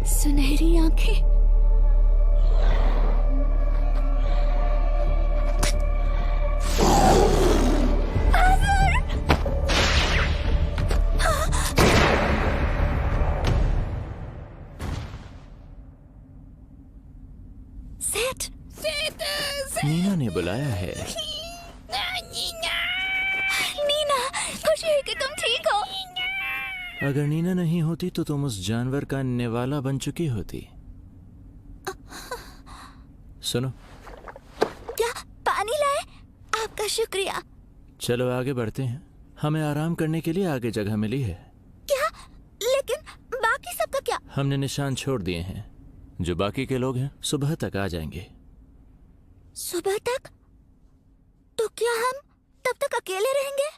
सुनहरी आंखें। नीना ने बुलाया है। नीना, खुशी है कि तुम ठीक हो। अगर नीना नहीं होती तो तुम उस जानवर का निवाला बन चुकी होती। सुनो, क्या पानी लाए? आपका शुक्रिया। चलो आगे बढ़ते हैं, हमें आराम करने के लिए आगे जगह मिली है। क्या? लेकिन बाकी सबका क्या? हमने निशान छोड़ दिए हैं। जो बाकी के लोग हैं सुबह तक आ जाएंगे। सुबह तक? तो क्या हम तब तक अकेले रहेंगे?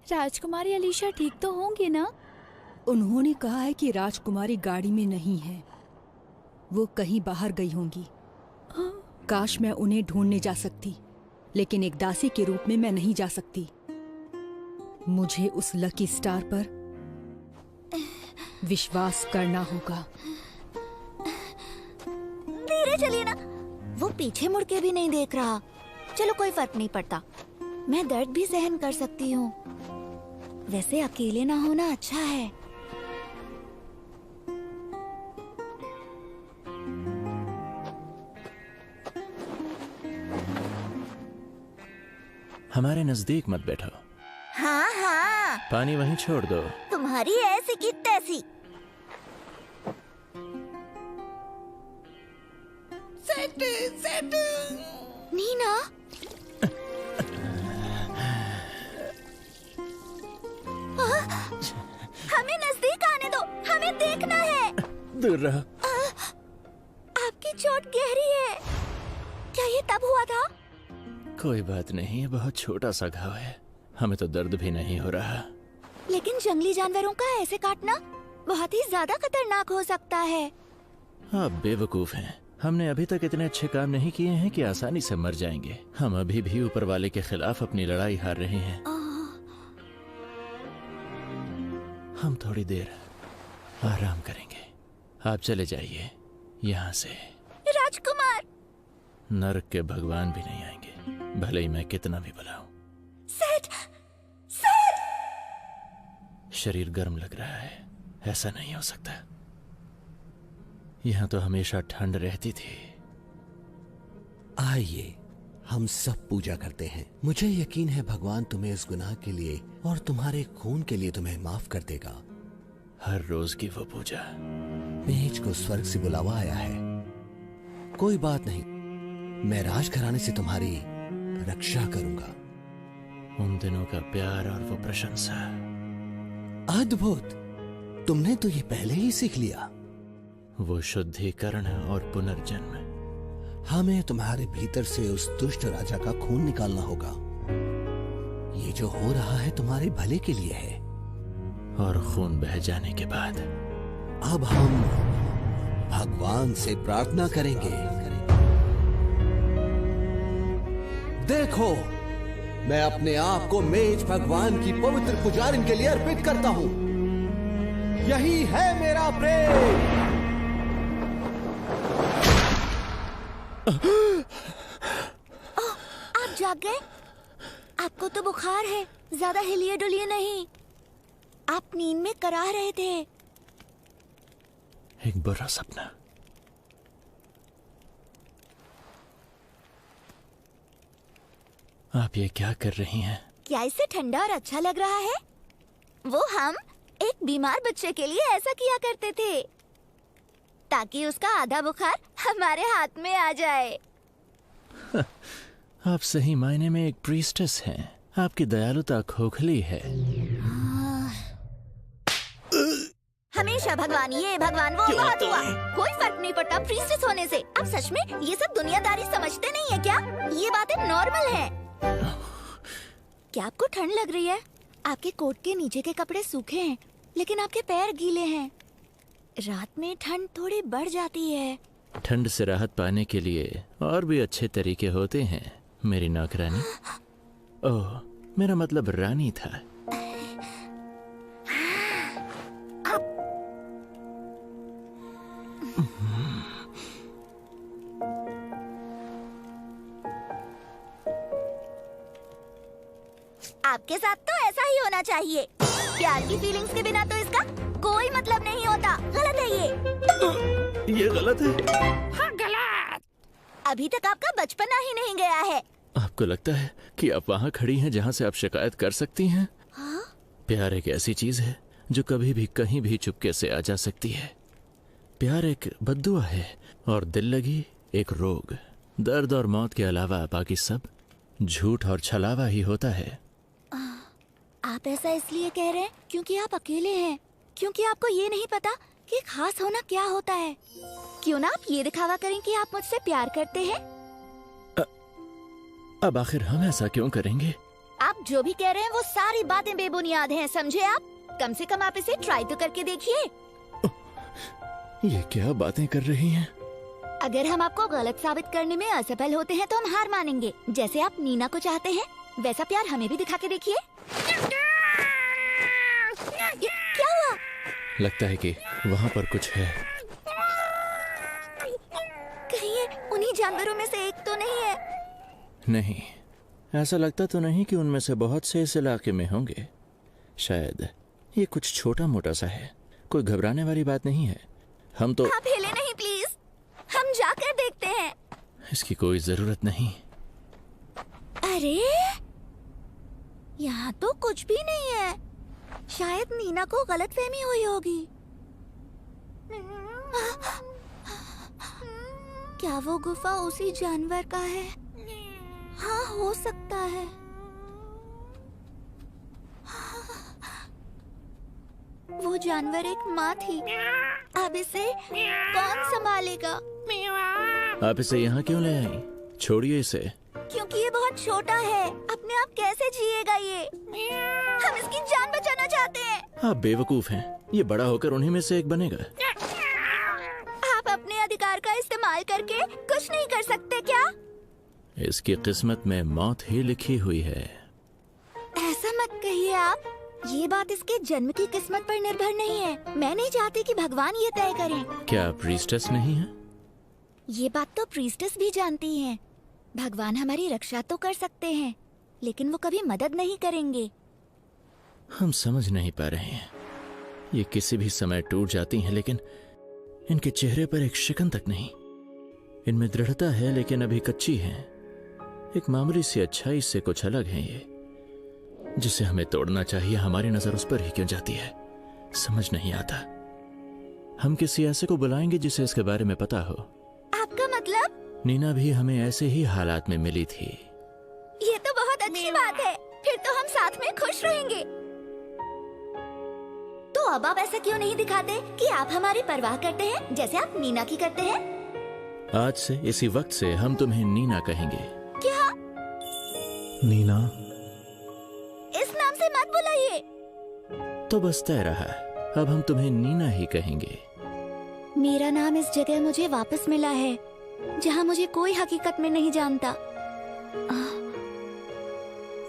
राजकुमारी अलीशा ठीक तो होंगी ना? उन्होंने कहा है कि राजकुमारी गाड़ी में नहीं है, वो कहीं बाहर गई होंगी। काश मैं उन्हें ढूंढने जा सकती, लेकिन एक दासी के रूप में मैं नहीं जा सकती। मुझे उस लकी स्टार पर विश्वास करना होगा। धीरे चलिए ना, वो पीछे मुड़ के भी नहीं देख रहा। चलो कोई फर्क नहीं पड़ता, मैं दर्द भी सहन कर सकती हूँ। वैसे अकेले ना होना अच्छा है। हमारे नजदीक मत बैठो। हाँ हाँ, पानी वहीं छोड़ दो। तुम्हारी ऐसी की तैसी। नीना, हमें नजदीक आने दो, हमें देखना है। दूर रहो। आपकी चोट गहरी है। क्या ये तब हुआ था? कोई बात नहीं, ये बहुत छोटा सा घाव है, हमें तो दर्द भी नहीं हो रहा। लेकिन जंगली जानवरों का ऐसे काटना बहुत ही ज्यादा खतरनाक हो सकता है। आप बेवकूफ हैं। हमने अभी तक इतने अच्छे काम नहीं किए हैं कि आसानी से मर जाएंगे। हम अभी भी ऊपर वाले के खिलाफ अपनी लड़ाई हार रहे हैं। हम थोड़ी देर आराम करेंगे। आप चले जाइए यहाँ से। राजकुमार, नरक के भगवान भी नहीं आएंगे, भले ही मैं कितना भी बुलाऊं। सेठ, सेठ! शरीर गर्म लग रहा है, ऐसा नहीं हो सकता। यहाँ तो हमेशा ठंड रहती थी। आइए, हम सब पूजा करते हैं। मुझे यकीन है भगवान तुम्हें इस गुनाह के लिए और तुम्हारे खून के लिए तुम्हें माफ कर देगा। हर रोज की वो पूजा। मेज को स्वर्ग से बुलावा आया है। कोई बात नहीं, मैं राजघराने से तुम्हारी रक्षा करूंगा। उन दिनों का प्यार और वो प्रशंसा। अद्भुत, तुमने तो ये पहले ही सीख लिया। वो शुद्धिकरण और पुनर्जन्म। हमें तुम्हारे भीतर से उस दुष्ट राजा का खून निकालना होगा। ये जो हो रहा है तुम्हारे भले के लिए है। और खून बह जाने के बाद अब हम भगवान से प्रार्थना करेंगे। देखो, मैं अपने आप को मेज भगवान की पवित्र पुजारिन के लिए अर्पित करता हूं। यही है मेरा प्रेम। आप जाग गए? आपको तो बुखार है, ज्यादा हिलिए डुलिए नहीं। आप नींद में कराह रहे थे। एक बुरा सपना। आप ये क्या कर रही हैं? क्या इससे ठंडा और अच्छा लग रहा है? वो हम एक बीमार बच्चे के लिए ऐसा किया करते थे ताकि उसका आधा बुखार हमारे हाथ में आ जाए। आप सही मायने में एक प्रीस्टेस हैं। आपकी दयालुता खोखली है। हमेशा भगवान ये भगवान वो बहुत हुआ, कोई फर्क नहीं पड़ता प्रीस्टेस होने से। आप सच में ये सब दुनियादारी समझते नहीं है क्या? ये बातें नॉर्मल है। क्या आपको ठंड लग रही है? आपके कोट के नीचे के कपड़े सूखे हैं लेकिन आपके पैर गीले हैं। रात में ठंड थोड़ी बढ़ जाती है। ठंड से राहत पाने के लिए और भी अच्छे तरीके होते हैं मेरी नौकरानी। ओह, मेरा मतलब रानी था। आपके साथ तो ऐसा ही होना चाहिए। प्यार की फीलिंग्स के बिना तो इसका कोई मतलब नहीं होता। गलत है ये गलत है। हाँ, गलत। अभी तक आपका बचपना ही नहीं गया है। आपको लगता है कि आप वहाँ खड़ी हैं जहाँ से आप शिकायत कर सकती हैं? हाँ? प्यार एक ऐसी चीज है जो कभी भी कहीं भी चुपके से आ जा सकती है। प्यार एक बद्दुआ है और दिल लगी एक रोग। दर्द और मौत के अलावा बाकी सब झूठ और छलावा ही होता है। आप ऐसा इसलिए कह रहे हैं क्योंकि आप अकेले हैं, क्योंकि आपको ये नहीं पता कि खास होना क्या होता है। क्यों ना आप ये दिखावा करें कि आप मुझसे प्यार करते हैं। अब आखिर हम ऐसा क्यों करेंगे? आप जो भी कह रहे हैं वो सारी बातें बेबुनियाद हैं, समझे आप? कम से कम आप इसे ट्राई तो करके देखिए। ये क्या बातें कर रही हैं? अगर हम आपको गलत साबित करने में असफल होते हैं तो हम हार मानेंगे। जैसे आप नीना को चाहते हैं वैसा प्यार हमें भी दिखा के देखिए। क्या हुआ? लगता है कि वहाँ पर कुछ है। कहीं ये उन्हीं जानवरों में से एक तो नहीं है? नहीं, ऐसा लगता तो नहीं कि उनमें से बहुत से इस इलाके में होंगे। शायद ये कुछ छोटा मोटा सा है, कोई घबराने वाली बात नहीं है। हम तो आप हिले नहीं प्लीज, हम जाकर देखते हैं। इसकी कोई जरूरत नहीं। अरे यहाँ तो कुछ भी नहीं है। शायद नीना को गलतफहमी हुई होगी। क्या वो गुफा उसी जानवर का है? हाँ, हो सकता है। वो जानवर एक माँ थी। अब इसे कौन संभालेगा? आप इसे यहाँ क्यों ले आई? छोड़िए इसे। क्योंकि ये बहुत छोटा है, अपने आप कैसे जिएगा ये? हम इसकी जान बचाना चाहते हैं। आप बेवकूफ हैं। ये बड़ा होकर उन्हीं में से एक बनेगा। आप अपने अधिकार का इस्तेमाल करके कुछ नहीं कर सकते क्या? इसकी किस्मत में मौत ही लिखी हुई है। ऐसा मत कहिए आप। ये बात इसके जन्म की किस्मत पर निर्भर नहीं है। मैं नहीं चाहती कि भगवान ये तय करें। क्या आप प्रीस्टेस नहीं हैं? ये बात तो प्रीस्टेस भी जानती हैं। भगवान हमारी रक्षा तो कर सकते हैं, लेकिन वो कभी मदद नहीं करेंगे। हम समझ नहीं पा रहे हैं। ये किसी भी समय टूट जाती हैं, लेकिन इनके चेहरे पर एक शिकन तक नहीं। इनमें दृढ़ता है लेकिन अभी कच्ची हैं। एक मामूली सी अच्छाई से कुछ अलग है ये, जिसे हमें तोड़ना चाहिए। हमारी नजर उस पर ही क्यों जाती है, समझ नहीं आता। हम किसी ऐसे को बुलाएंगे जिसे इसके बारे में पता हो। आपका मतलब? नीना भी हमें ऐसे ही हालात में मिली थी। ये तो बहुत अच्छी बात है। फिर तो हम साथ में खुश रहेंगे। तो अब आप ऐसा क्यों नहीं दिखाते कि आप हमारी परवाह करते हैं, जैसे आप नीना की करते हैं? आज से इसी वक्त से हम तुम्हें नीना कहेंगे। क्या? नीना? इस नाम से मत बुलाइए। तो बस तय रहा। अब हम तुम्हें नीना ही कहेंगे। मेरा नाम इस जगह मुझे वापस मिला है जहाँ मुझे कोई हकीकत में नहीं जानता।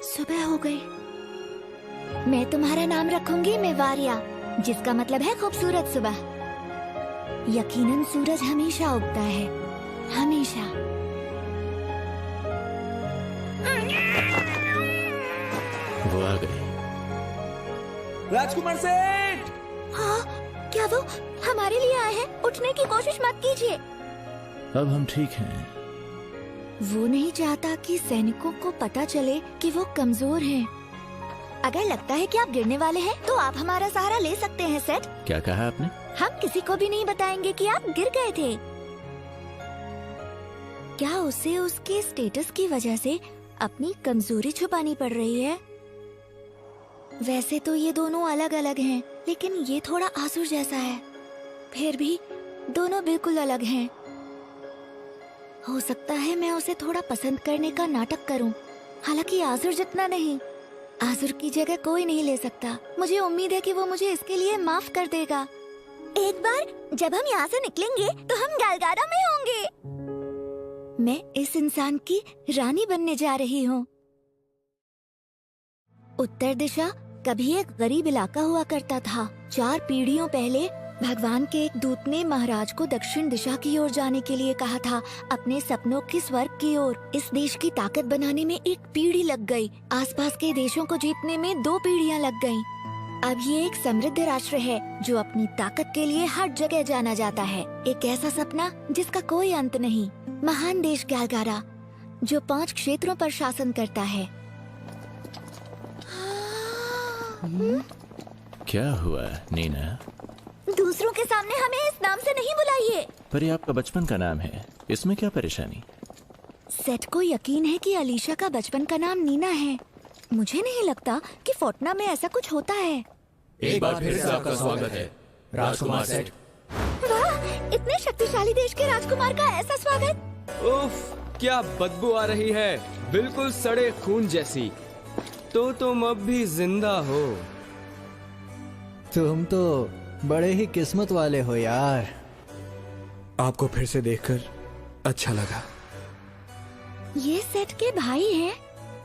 सुबह हो गई। मैं तुम्हारा नाम रखूंगी मेवारिया, जिसका मतलब है खूबसूरत सुबह। यकीनन सूरज हमेशा उगता है, हमेशा। वो आ गए। राजकुमार सेठ! हाँ, क्या वो हमारे लिए आए हैं? उठने की कोशिश मत कीजिए। अब हम ठीक हैं। वो नहीं चाहता कि सैनिकों को पता चले कि वो कमजोर हैं। अगर लगता है कि आप गिरने वाले हैं, तो आप हमारा सहारा ले सकते हैं सेठ। क्या कहा आपने? हम किसी को भी नहीं बताएंगे कि आप गिर गए थे। क्या उसे उसके स्टेटस की वजह से अपनी कमजोरी छुपानी पड़ रही है? वैसे तो ये दोनों अलग अलग हैं, लेकिन ये थोड़ा आसुर जैसा है। फिर भी दोनों बिल्कुल अलग हैं। हो सकता है मैं उसे थोड़ा पसंद करने का नाटक करूं, हालांकि आसुर जितना नहीं। आसुर की जगह कोई नहीं ले सकता। मुझे उम्मीद है कि वो मुझे इसके लिए माफ कर देगा। एक बार जब हम यहाँ से निकलेंगे तो हम गालगारा में होंगे। मैं इस इंसान की रानी बनने जा रही हूँ। उत्तर दिशा कभी एक गरीब इलाका हुआ करता था। 4 पीढ़ियों पहले भगवान के एक दूत ने महाराज को दक्षिण दिशा की ओर जाने के लिए कहा था, अपने सपनों की स्वर्ग की ओर। इस देश की ताकत बनाने में 1 पीढ़ी लग गई। आसपास के देशों को जीतने में 2 पीढ़ियां लग गईं। अब ये एक समृद्ध राष्ट्र है जो अपनी ताकत के लिए हर जगह जाना जाता है। एक ऐसा सपना जिसका कोई अंत नहीं। महान देश गालगारा, जो 5 क्षेत्रों पर शासन करता है। क्या हुआ नीना? दूसरों के सामने हमें इस नाम से नहीं बुलाइए। पर ये आपका बचपन का नाम है, इसमें क्या परेशानी? सेठ को यकीन है कि अलीशा का बचपन का नाम नीना है। मुझे नहीं लगता कि फोर्टना में ऐसा कुछ होता है। एक बार फिर से आपका स्वागत है राजकुमार सेठ। वाह, इतने शक्तिशाली देश के राजकुमार का ऐसा स्वागत। उफ, क्या बदबू आ रही है, बिल्कुल सड़े खून जैसी। तो तुम अब भी जिंदा हो। तुम तो बड़े ही किस्मत वाले हो यार। आपको फिर से देखकर अच्छा लगा। ये सेठ के भाई हैं।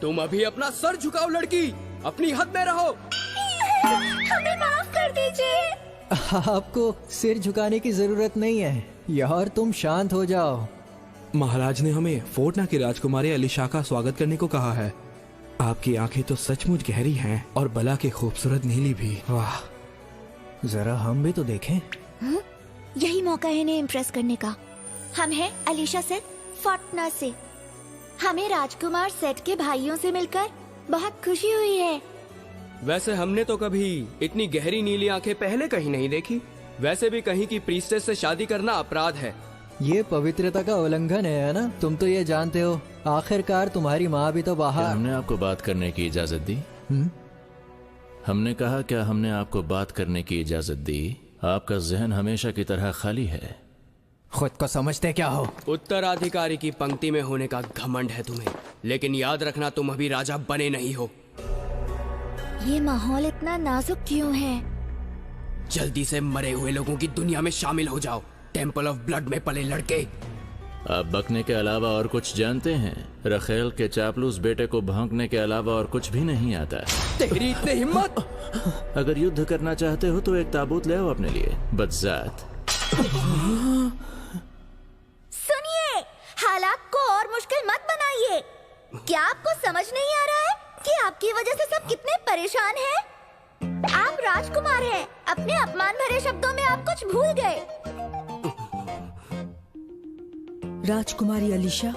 तुम अभी अपना सर झुकाओ लड़की, अपनी हद में रहो। हमें माफ कर दीजिए। आपको सिर झुकाने की जरूरत नहीं है यार, तुम शांत हो जाओ। महाराज ने हमें फोर्टना की राजकुमारी अलीशा का स्वागत करने को कहा है। आपकी आंखें तो सचमुच गहरी हैं और बला की खूबसूरत नीली भी। वाह, जरा हम भी तो देखें। यही मौका है इन्हें इम्प्रेस करने का। हम हैं अलीशा सेठ, फोर्टना से। हमें राजकुमार सेठ के भाइयों से मिलकर बहुत खुशी हुई है। वैसे हमने तो कभी इतनी गहरी नीली आंखें पहले कहीं नहीं देखी। वैसे भी कहीं की प्रीस्टेस से शादी करना अपराध है। ये पवित्रता का उल्लंघन है ना? तुम तो ये जानते हो। आखिरकार तुम्हारी माँ भी तो क्या बाहर। हमने आपको बात करने की इजाजत दी? हमने कहा क्या हमने आपको बात करने की इजाजत दी? आपका जहन हमेशा की तरह खाली है। खुद को समझते क्या हो? उत्तराधिकारी की पंक्ति में होने का घमंड है तुम्हें, लेकिन याद रखना तुम अभी राजा बने नहीं हो। ये माहौल इतना नाजुक क्यों है? जल्दी से मरे हुए लोगों की दुनिया में शामिल हो जाओ। टेम्पल ऑफ ब्लड में पले लड़के। आप बकने के अलावा और कुछ जानते हैं? रखेल के चापलूस बेटे को भौंकने के अलावा और कुछ भी नहीं आता। तेरी इतनी हिम्मत! अगर युद्ध करना चाहते हो तो एक ताबूत ले आओ अपने लिए, बदजात। सुनिए, हालात को और मुश्किल मत बनाइए। क्या आपको समझ नहीं आ रहा है कि आपकी वजह से सब कितने परेशान हैं? आप राजकुमार हैं। अपने अपमान भरे शब्दों में आप कुछ भूल गए। राजकुमारी अलीशा,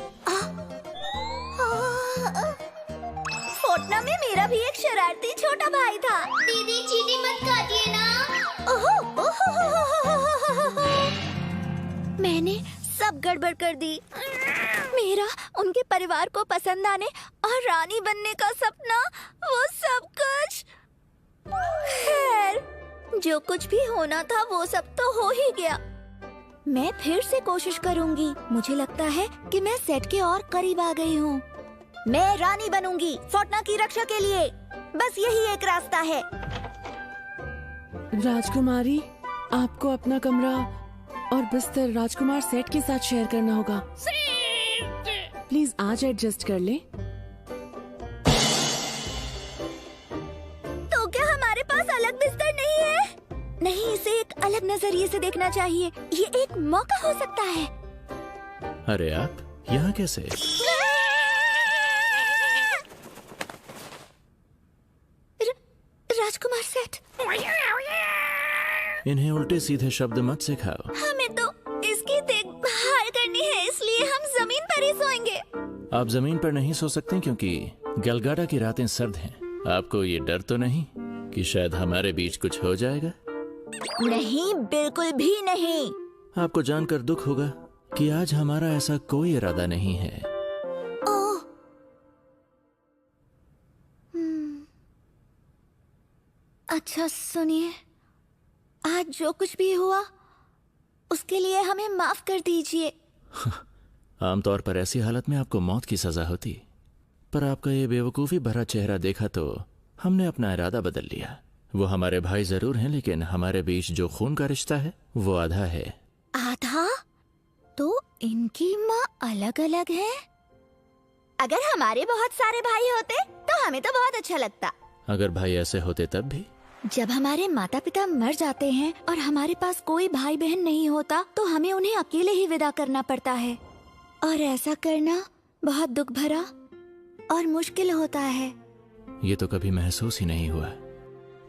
फोर्टना में मेरा भी एक शरारती छोटा भाई था। दीदी चीनी मत काटिए ना। मैंने सब गड़बड़ कर दी। मेरा उनके परिवार को पसंद आने और रानी बनने का सपना, वो सब कुछ। खैर, जो कुछ भी होना था वो सब तो हो ही गया। मैं फिर से कोशिश करूंगी। मुझे लगता है कि मैं सेट के और करीब आ गई हूँ। मैं रानी बनूंगी फोर्टना की रक्षा के लिए। बस यही एक रास्ता है। राजकुमारी, आपको अपना कमरा और बिस्तर राजकुमार सेठ के साथ शेयर करना होगा। प्लीज आज एडजस्ट कर ले। तो क्या हमारे पास अलग बिस्तर नहीं है? नहीं, इसे एक अलग नजरिए से देखना चाहिए। ये एक मौका हो सकता है। अरे आप यहाँ कैसे? राजकुमार सेठ, इन्हें उल्टे सीधे शब्द मत सिखाओ। हमें तो इसकी देखभाल करनी है, इसलिए हम जमीन पर ही सोएंगे। आप जमीन पर नहीं सो सकते क्योंकि गलगाडा की रातें सर्द हैं। आपको ये डर तो नहीं कि शायद हमारे बीच कुछ हो जाएगा? नहीं, बिल्कुल भी नहीं। आपको जानकर दुख होगा कि आज हमारा ऐसा कोई इरादा नहीं है। ओह, अच्छा सुनिए, आज जो कुछ भी हुआ उसके लिए हमें माफ कर दीजिए। आमतौर पर ऐसी हालत में आपको मौत की सजा होती, पर आपका ये बेवकूफ़ी भरा चेहरा देखा तो हमने अपना इरादा बदल लिया। वो हमारे भाई जरूर हैं, लेकिन हमारे बीच जो खून का रिश्ता है वो आधा है। आधा? तो इनकी माँ अलग अलग है? अगर हमारे बहुत सारे भाई होते तो हमें तो बहुत अच्छा लगता। अगर भाई ऐसे होते तब भी? जब हमारे माता पिता मर जाते हैं और हमारे पास कोई भाई बहन नहीं होता तो हमें उन्हें अकेले ही विदा करना पड़ता है, और ऐसा करना बहुत दुख भरा और मुश्किल होता है। ये तो कभी महसूस ही नहीं हुआ।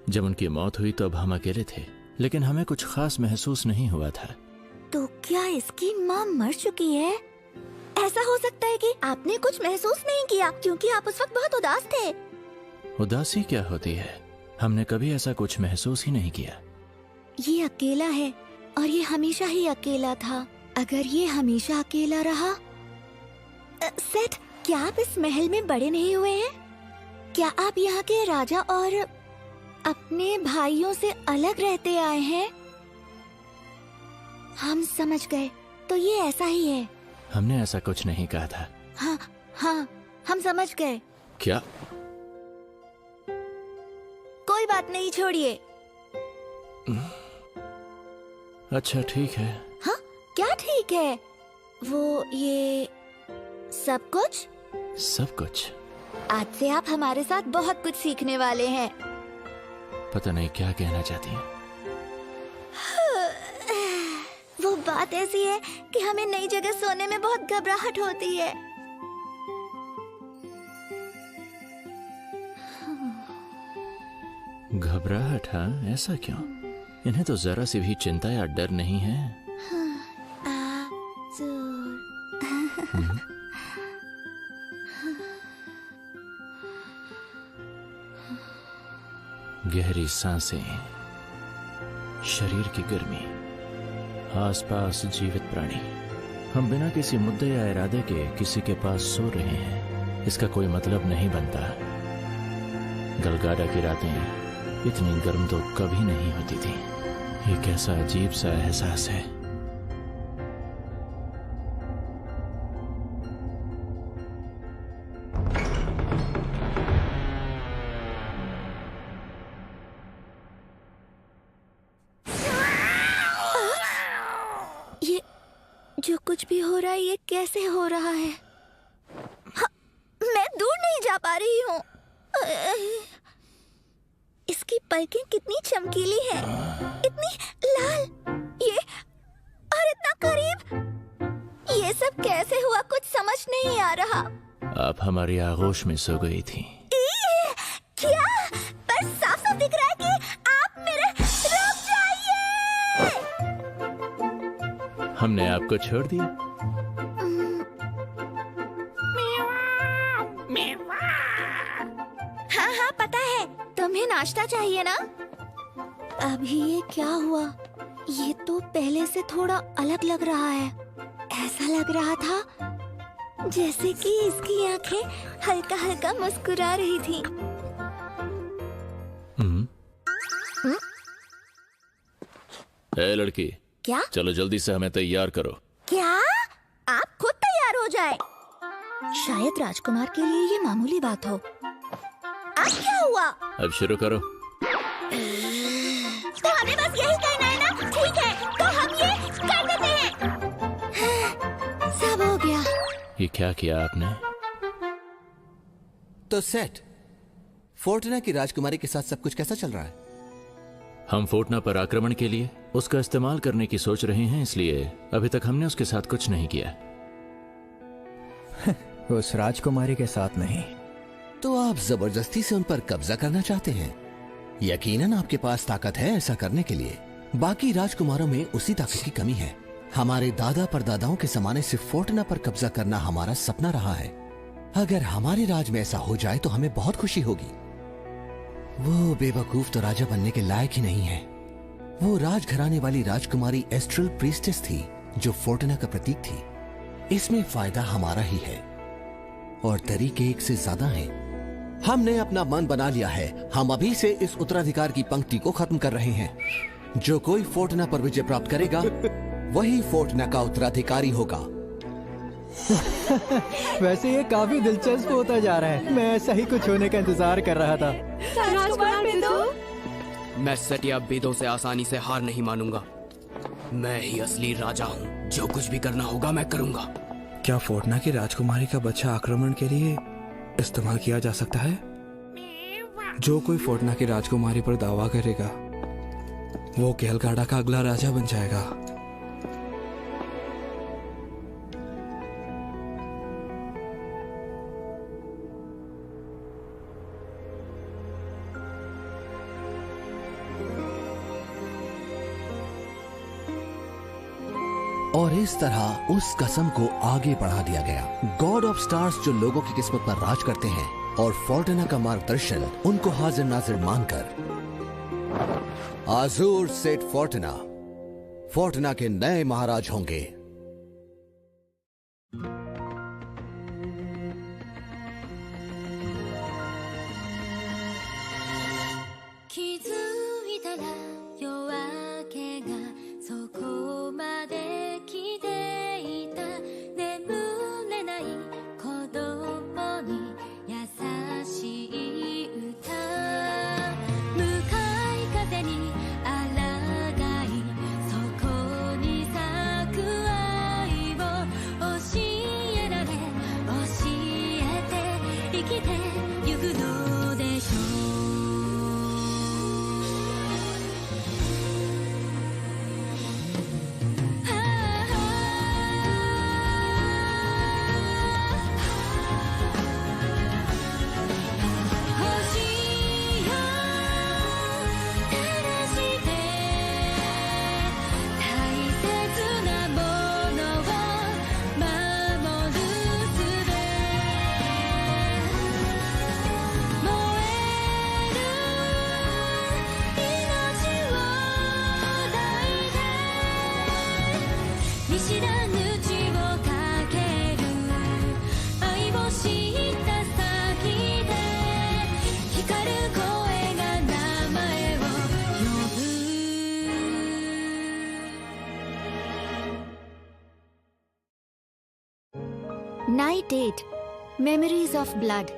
जब उनकी मौत हुई तो अब हम अकेले थे, लेकिन हमें कुछ खास महसूस नहीं हुआ था। तो क्या इसकी माँ मर चुकी है? ऐसा हो सकता है कि आपने कुछ महसूस नहीं किया क्योंकि आप उस वक्त बहुत उदास थे। उदासी क्या होती है? हमने कभी ऐसा कुछ महसूस ही नहीं किया। ये अकेला है और ये हमेशा ही अकेला था। अगर ये हमेशा अकेला रहा। सेठ, क्या आप इस महल में बड़े नहीं हुए हैं? क्या आप यहाँ के राजा और अपने भाइयों से अलग रहते आए हैं? हम समझ गए, तो ये ऐसा ही है। हमने ऐसा कुछ नहीं कहा था। हाँ हाँ, हम समझ गए। क्या? कोई बात नहीं, छोड़िए। अच्छा ठीक है। हाँ, क्या ठीक है? वो ये सब कुछ? सब कुछ? आज से आप हमारे साथ बहुत कुछ सीखने वाले हैं। पता नहीं क्या कहना चाहती हैं। वो बात ऐसी है कि हमें नई जगह सोने में बहुत घबराहट होती है। घबराहट? हाँ, ऐसा क्यों? इन्हें तो जरा सी भी चिंता या डर नहीं है। गहरी सांसें, शरीर की गर्मी, आसपास जीवित प्राणी। हम बिना किसी मुद्दे या इरादे के किसी के पास सो रहे हैं। इसका कोई मतलब नहीं बनता। गलगाडा की रातें इतनी गर्म तो कभी नहीं होती थी। ये कैसा अजीब सा एहसास है। ये जो कुछ भी हो रहा है, ये कैसे हो रहा है? हाँ, मैं दूर नहीं जा पा रही हूँ। इसकी पलकें कितनी चमकीली हैं, इतनी लाल, ये और इतना करीब। ये सब कैसे हुआ, कुछ समझ नहीं आ रहा। आप हमारी आगोश में सो गई थी। क्या? पर साफ साफ दिख रहा है कि आप मेरे। रुक जाइए। हमने आपको छोड़ दिया? हाँ हाँ, पता है। तुम्हें नाश्ता चाहिए ना? अभी ये क्या हुआ? ये तो पहले से थोड़ा अलग लग रहा है। ऐसा लग रहा था जैसे कि इसकी आंखें हल्का हल्का मुस्कुरा रही थी। ए लड़की, क्या? चलो जल्दी से हमें तैयार करो। क्या? आप खुद तैयार हो जाए। शायद राजकुमार के लिए ये मामूली बात हो। अब क्या हुआ? अब शुरू करो। तो हमें बस यही करना है ना? ठीक है, तो हम ये कर देते ये क्या किया आपने? तो सेठ, फोर्टना की राजकुमारी के साथ सब कुछ कैसा चल रहा है? हम फोर्टना पर आक्रमण के लिए उसका इस्तेमाल करने की सोच रहे हैं, इसलिए अभी तक हमने उसके साथ कुछ नहीं किया। उस राजकुमारी के साथ नहीं। तो आप जबरदस्ती से उन पर कब्जा करना चाहते हैं? यकीनन आपके पास ताकत है ऐसा करने के लिए। बाकी राजकुमारों में उसी ताकत की कमी है। हमारे दादा परदादाओं के जमाने से फोर्टना पर कब्जा करना हमारा सपना रहा है। अगर हमारे राज में ऐसा हो जाए तो हमें बहुत खुशी होगी। वो बेवकूफ तो राजा बनने के लायक ही नहीं है। वो राजघराने वाली राजकुमारी एस्ट्रल प्रीस्टेस थी जो फोर्टना का प्रतीक थी। इसमें फायदा हमारा ही है और तरीके एक से ज्यादा हैं। हमने अपना मन बना लिया है। हम अभी से इस उत्तराधिकार की पंक्ति को खत्म कर रहे हैं। जो कोई फोर्टना पर विजय प्राप्त करेगा वही फोर्टना का उत्तराधिकारी होगा। वैसे ये काफी दिलचस्प होता जा रहा है। मैं ऐसा ही कुछ होने का इंतजार कर रहा था। राजकुमार बिदो। मैं सटिया बेदों से आसानी से हार नहीं मानूंगा। मैं ही असली राजा हूँ। जो कुछ भी करना होगा मैं करूंगा। क्या फोर्टना की राजकुमारी का बच्चा आक्रमण के लिए इस्तेमाल किया जा सकता है? जो कोई फोर्टना की राजकुमारी पर दावा करेगा वो केलगाडा का अगला राजा बन जाएगा। और इस तरह उस कसम को आगे बढ़ा दिया गया। गॉड ऑफ स्टार्स जो लोगों की किस्मत पर राज करते हैं और फोर्टना का मार्गदर्शन उनको हाजिर नाजिर मानकर आजूर सेठ फोर्टना के नए महाराज होंगे। Night 8 Memories of Blood।